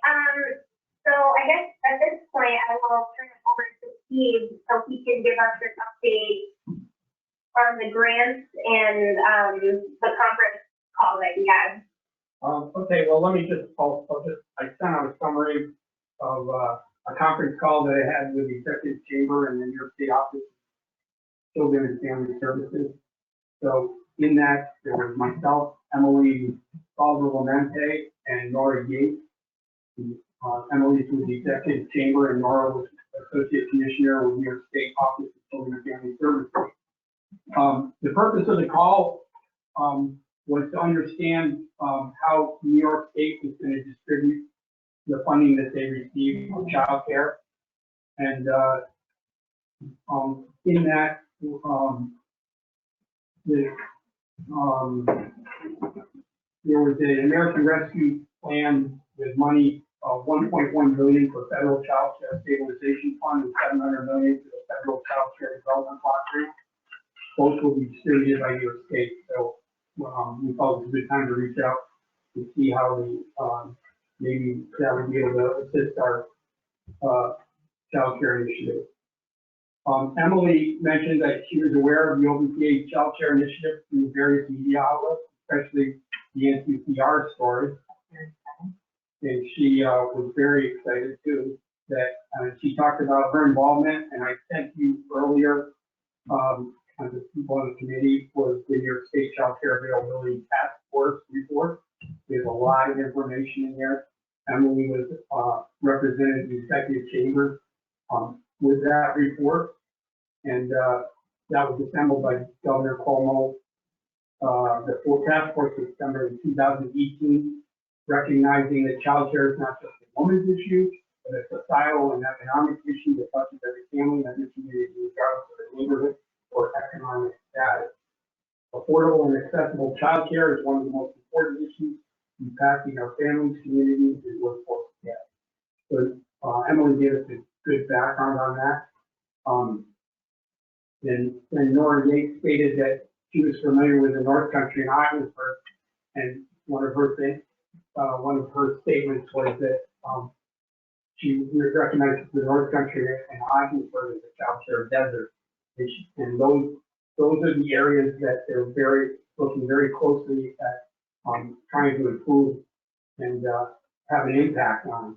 so I guess at this point, I will turn it over to Steve so he can give us an update on the grants and, the conference call that we had. Okay, well, let me I sent out a summary of, a conference call that I had with the Executive Chamber and the New York State Office of Children and Family Services. So in that, there was myself, Emily Salver-Lamente, and Nora Yates. Emily's with the Executive Chamber and Nora was Associate Commissioner with New York State Office of Children and Family Services. The purpose of the call was to understand how New York State is going to distribute the funding that they receive for childcare. And in that, there was an American Rescue Plan with money of $1.1 billion for federal child care stabilization fund and $700 million for the federal child care development block grant. Both will be distributed by New York State. So we thought it was a good time to reach out to see how maybe that would be able to assist our child care initiative. Emily mentioned that she was aware of the OBPA child care initiative through various media outlets, especially the NCCR story. And she was very excited too that she talked about her involvement, and I sent you earlier, as the people on the committee, was the New York State Child Care Availability Task Force report. There's a lot of information in there. Emily was represented the Executive Chamber with that report, and that was assembled by Governor Cuomo. The full task force was assembled in 2018, recognizing that child care is not just a woman's issue, but a societal and economic issue that touches every family and every community, regardless of their neighborhood or economic status. Affordable and accessible child care is one of the most important issues impacting our families, communities, and workforce together. So Emily gave us a good background on that. And Nora Yates stated that she was familiar with the North Country and Islandsburg, and one of her statements was that she recognized the North Country and Islandsburg as a child care desert, and those are the areas that they're looking very closely at trying to improve and have an impact on.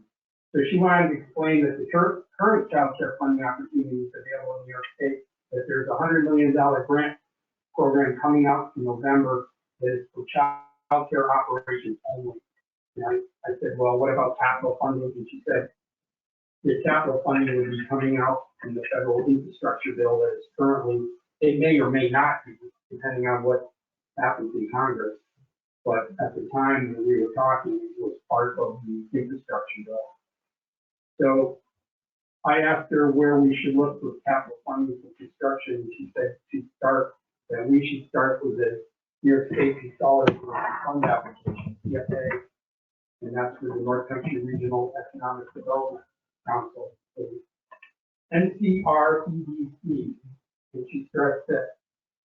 So she wanted to explain that the current child care funding opportunities available in New York State, that there's a $100 million grant program coming out in November that is for child care operations only. And I said, well, what about capital funding? And she said, the capital funding would be coming out from the federal infrastructure bill that is currently, it may or may not be, depending on what happens in Congress. But at the time when we were talking, it was part of the infrastructure bill. So I asked her where we should look for capital funding for construction, and she said that we should start with the New York State Consolidated Fund Application, CFA, and that's with the North Country Regional Economic Development Council, NCREDC. And she stressed that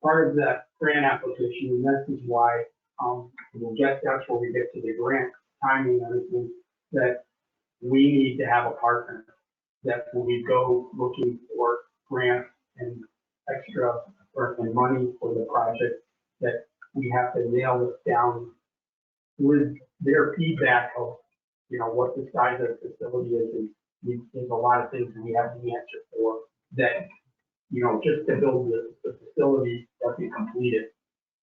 part of that grant application, and this is why that's where we get to the grant timing and everything, that we need to have a partner that when we go looking for grants and extra and money for the project, that we have to nail it down with their feedback of, you know, what the size of the facility is, and there's a lot of things we have the answer for that, you know, just to build the facility doesn't complete it.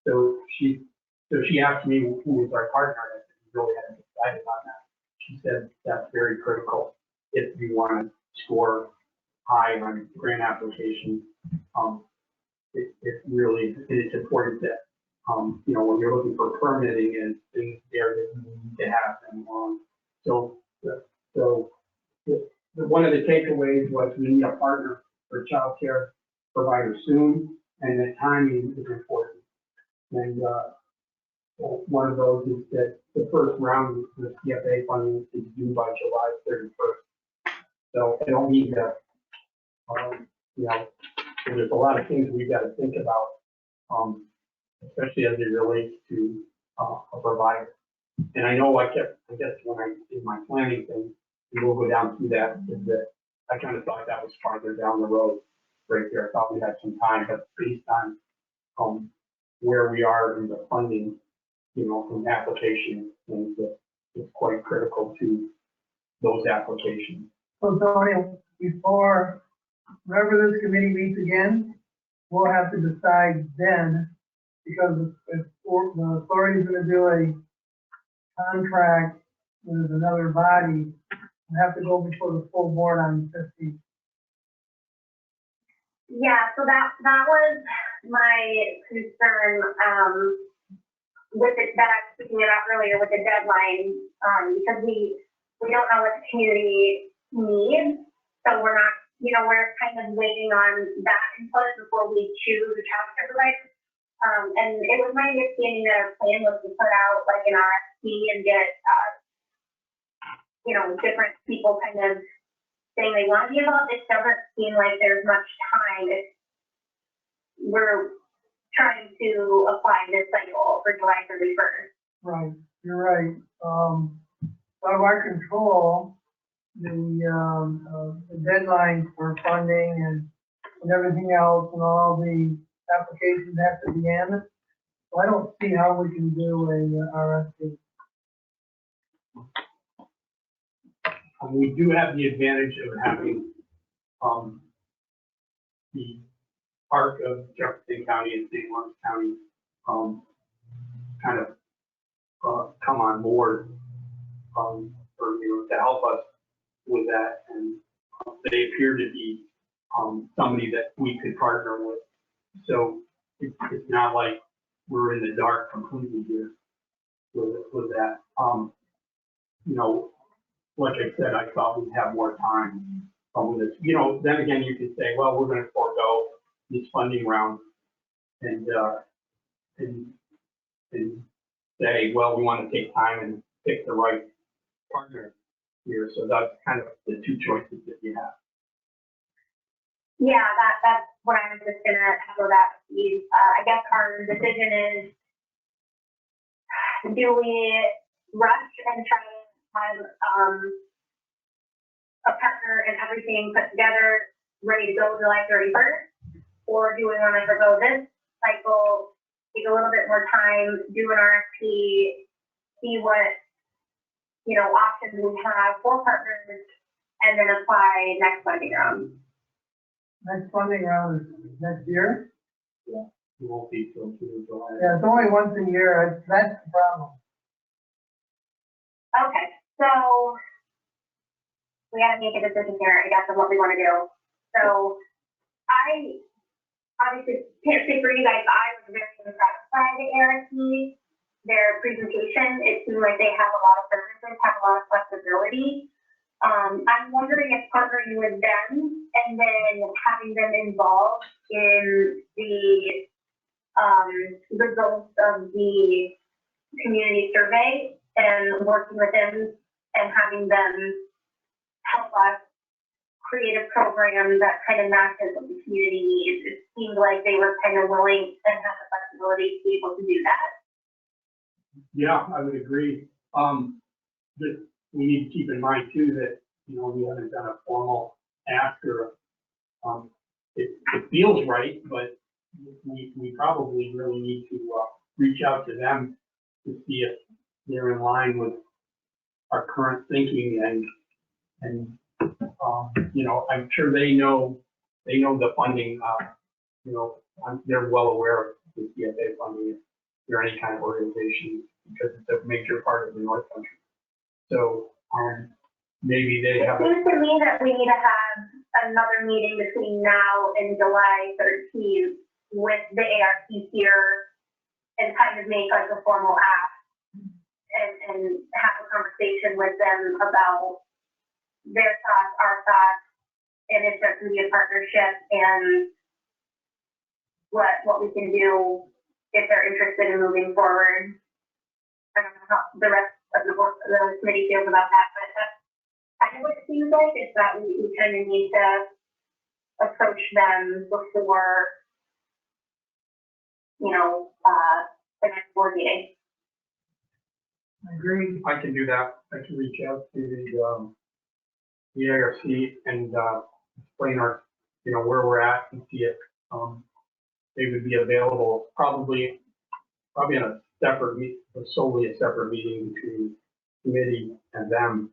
So she asked me who was our partner, and I said, we really haven't decided on that. She said that's very critical if you want to score high on grant applications. It really, it's important that, you know, when you're looking for permitting and things there that you need to have them on. So one of the takeaways was we need a partner for childcare provider soon, and the timing is important. And one of those is that the first round of the CFA funding is due by July 31st. So I don't need to, you know, there's a lot of things we've got to think about, especially as it relates to a provider. And I know I guess when I did my planning thing, and we'll go down through that, is that I kind of thought that was farther down the road right there. I thought we had some time, but based on where we are in the funding, you know, from application, and it's quite critical to those applications. So Tony, before, whenever this committee meets again, we'll have to decide then, because if the authority's gonna do a contract with another body, we have to go before the full board on the 15th. Yeah, so that was my concern, with it, that I was speaking about earlier with the deadline, because we don't know what the community needs, so we're not, you know, we're kind of waiting on that input before we choose the childcare provider. And it was my understanding that our plan was to put out like an RFP and get, you know, different people kind of saying they want to be involved. It doesn't seem like there's much time. We're trying to apply this cycle for July 31st. Right, you're right. Out of our control, the deadline for funding and everything else, and all the applications have to be in. So I don't see how we can do a RFP. We do have the advantage of having the arc of Jefferson County and St. Lawrence County kind of come on board for, you know, to help us with that, and they appear to be somebody that we could partner with. So it's not like we're in the dark completely here with that. You know, like I said, I thought we'd have more time with this. You know, then again, you could say, well, we're going to forego this funding round and say, well, we want to take time and pick the right partner here. So that's kind of the two choices that you have. Yeah, that's what I was just gonna echo that. I guess our decision is, do we rush and try to have a partner and everything put together, ready to go July 31st? Or do we want to forgo this cycle, take a little bit more time, do an RFP, see what, you know, options we have for partners, and then apply next funding round? Next funding round is next year? Yeah. It won't be till July. Yeah, it's only once a year. That's the problem. Okay, so we gotta make a decision here, I guess, on what we want to do. So I obviously can't speak for you guys, but I was very impressed by the ARSC, their presentation. It seemed like they have a lot of services, have a lot of flexibility. I'm wondering if partnering with them and then having them involved in the results of the community survey and working with them and having them help us create a program that kind of matches what the community needs. It seemed like they were kind of willing and have the flexibility to be able to do that. Yeah, I would agree. That we need to keep in mind too that, you know, we haven't done a formal ask or it feels right, but we probably really need to reach out to them to see if they're in line with our current thinking and, you know, I'm sure they know the funding, you know, they're well aware of the CFA funding, if they're any kind of organization, because it's a major part of the North Country. So, maybe they It have. seems to me that we need to have another meeting between now and July 13th with the ARC here and kind of make like a formal ask and have a conversation with them about their thoughts, our thoughts, and if there can be a partnership and what we can do if they're interested in moving forward. I don't know how the rest of the board, the committee feels about that, but that's kind of what it seems like, is that we kind of need to approach them before, you know, the next board meeting. I agree. I can do that. I can reach out to the ARC and explain our, you know, where we're at and see if they would be available. Probably in a separate solely a separate meeting between committee and them.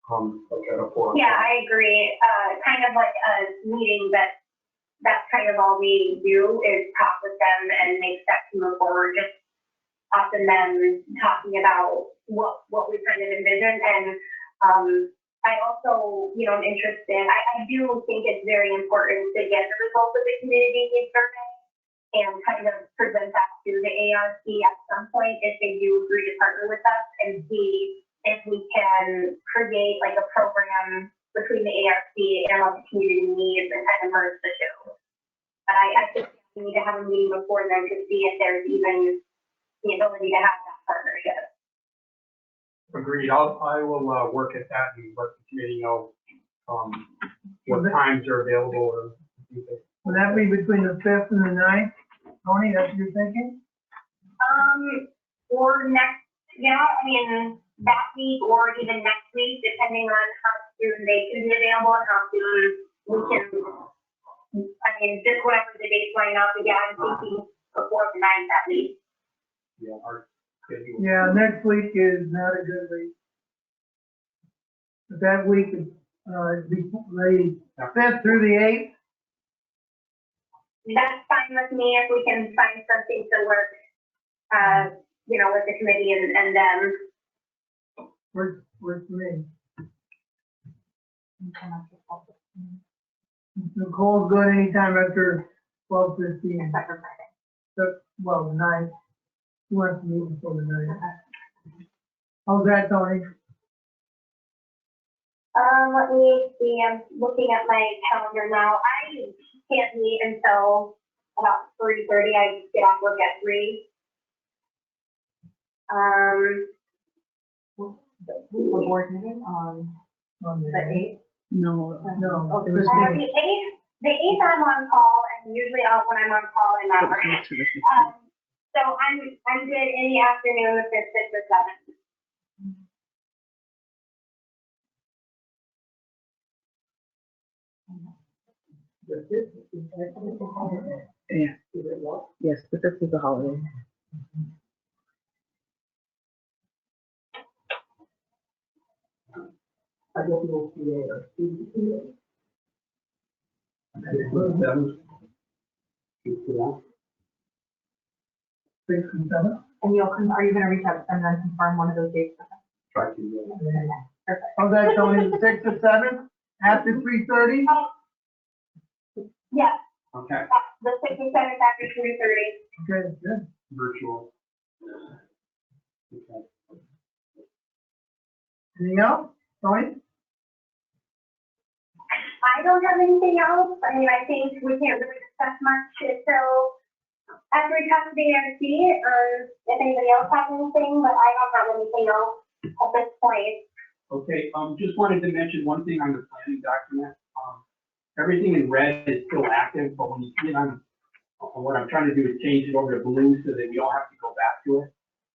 Like at a 4 o'clock. Yeah, I agree. Kind of like a meeting that's kind of all we do is talk with them and make steps to move forward. Just often them talking about what we kind of envision. And I also, you know, I'm interested. I do think it's very important to get the results of the community needs survey and kind of present that to the ARC at some point if they do agree to partner with us, and see if we can create like a program between the ARC and what the community needs and kind of merge the two. But I think we need to have a meeting before then to see if there's even the ability to have that partnership. Agreed. I will work at that and let the committee know what times are available. Will that be between the 5th and the 9th? Tony, that's what you're thinking? Or next, yeah, I mean, that week or even next week, depending on how soon they can be available and how soon we can, I mean, just whatever the dates line up, again, I'm thinking before the 9th at least. Yeah, our schedule. Yeah, next week is not a good week. But that week is, the 5th through the 8th. That's fine with me if we can find something to work, you know, with the committee and them. Works for me. Nicole's good anytime after 12:15. Well, the 9th. She wants to meet before the 9th. How's that, Tony? Let me see, I'm looking at my calendar now. I can't meet until about 3:30. I get off work at 3. The board meeting on The the 8th. No. the 8th I'm on call, and usually when I'm on call, I'm not working. So I'm good any afternoon, if it's 6 or 7. Yeah. Yes, but this is a holiday. I guess we'll see later. Six and 7. And are you gonna reach out and then confirm one of those dates? Try to. Perfect. How's that, Tony? The 6th or 7th? After 3:30? Yeah, Okay, the 6th and 7th after 3:30. Okay, good. virtual. Okay. Anything else, Tony? I don't have anything else. I mean, I think we can't really discuss much until after we talk to the ARC, if anybody else has anything, but I don't have anything else at this point. Okay, just wanted to mention one thing on the planning document. Everything in red is still active, but when you see it on, what I'm trying to do is change it over to blue so that we don't have to go back to it.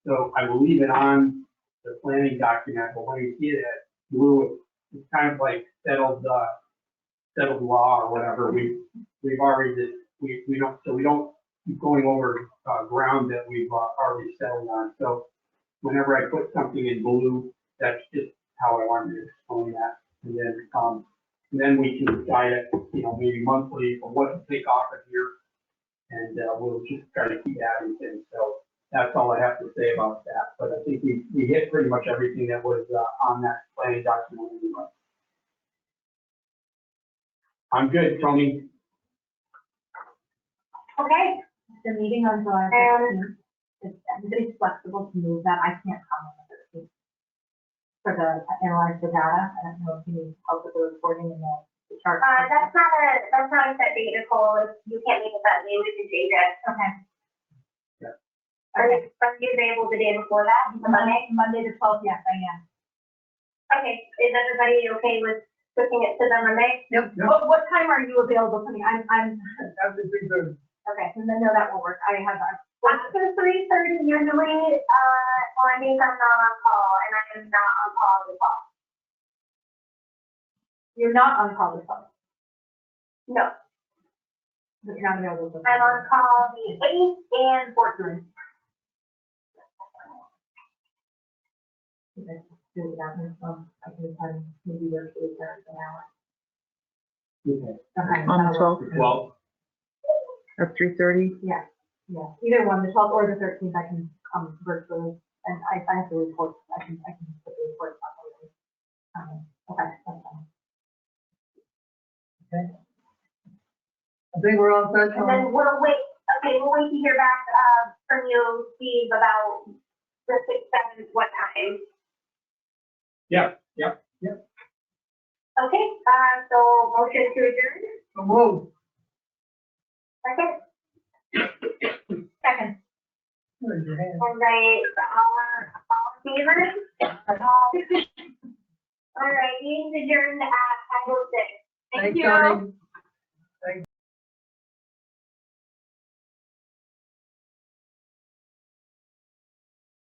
So I will leave it on the planning document, but when you see it as blue, it's kind of like settled law or whatever. We've already, we don't keep going over, ground that we've already settled on. So whenever I put something in blue, that's just how I wanted to explain that. And then we can decide it, you know, maybe monthly or what to take off of here. And, we'll just try to keep adding things. So that's all I have to say about that. But I think we hit pretty much everything that was, on that planning document anyway. I'm good, Tony. Okay, The meeting on July 15th, if everybody's flexible to move that, I can't come on the 13th. For the, analyze the data, I don't know if you need help with the reporting and the chart. that's not a set date, Nicole. If you can't make it that day, we can change it. Okay. Yeah. Are you available the day before that, the Monday? Monday the 12th, yes, I am. Okay, is everybody okay with switching it to the Monday? Yep, What time are you available for me? I'm, after 3:30. okay, so then, no, that will work. I have, After 3:30 usually, I think I'm not on call, and I am not on call as well. you're not on call this month, No, but you're not available. this I'm on month. call the 8th and 14th. Okay, do that one, I can attend, maybe work for an hour. Okay. Okay, On the that'll work. 12th Well, at 3:30? Yeah, either one, the 12th or the 13th, I can come virtually, and I have to report, I can put the report up already. Okay, that's fine. I think we're all set. And then we'll wait to hear back, from you, Steve, about the 6th, 7th, what time. yeah. Okay, so motion to adjourn, So move. second, Second. Raise your hand. and all in favor? All right, meeting's adjourned at 5:06. Thanks, Tony.